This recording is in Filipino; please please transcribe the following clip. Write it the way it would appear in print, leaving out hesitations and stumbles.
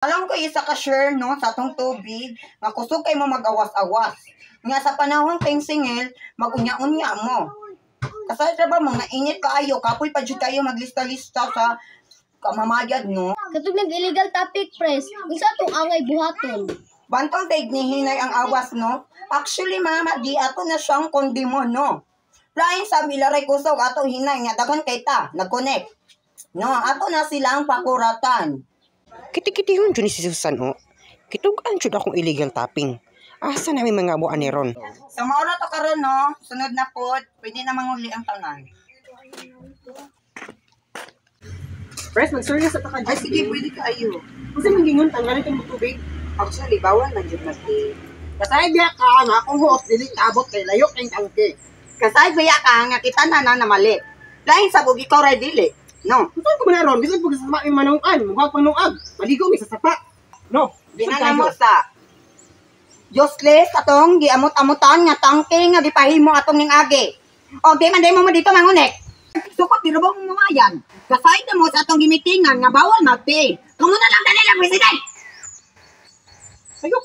Alam ko isa ka sure no sa atong tubig nga kusog kay mo mag-awas-awas. Nga sa panahon kayong singil, mag-unya-unya mo. Kasi ba mga init kaayo, kapoy pa jud kayo maglista-lista sa kamamayad no. Katong nag-illegal topic press, unsa tong angay buhaton? Bantong daig ni hinay ang awas no. Actually mama di ato na siyang kondimo no. Lain sa bilaray kusog ato hinay nga daghan kay ta, nag-connect. No, ato na silang pakuratan. Kiti-kitihon dyan si Susan o. Kitugaan dyan akong illegal tapping. Asa namin mga buwan ni Ron? Sa maura to karon no, sunod na pod, pwede na manguli ang tanan. Pres, mag-sorry sa taka. Ay sige, pwede ka ayo. Kasi manggingon, tanggalin kang tubig. Actually, bawal man jud mati. Kasay biya ka nga akong host, dili tabot kay layo kayong tangke. Kasay baya ka nga kita na namali. Lain sa bugi ko ray dili. No, Saan ko man na ron? Bisan po sa sapa yung manungan. Mukhang panuag. Maligo may sa sapa. No. binana mo sa Diosles atong giamot-amutan nga tangke nga gipahimo atong ning agi. O di man mo dito mangunik. Sukot di lubong mo mayan. Kasay mo sa atong gimitingan nga bawal magti. Kumo na lang dali lang president. Ayok,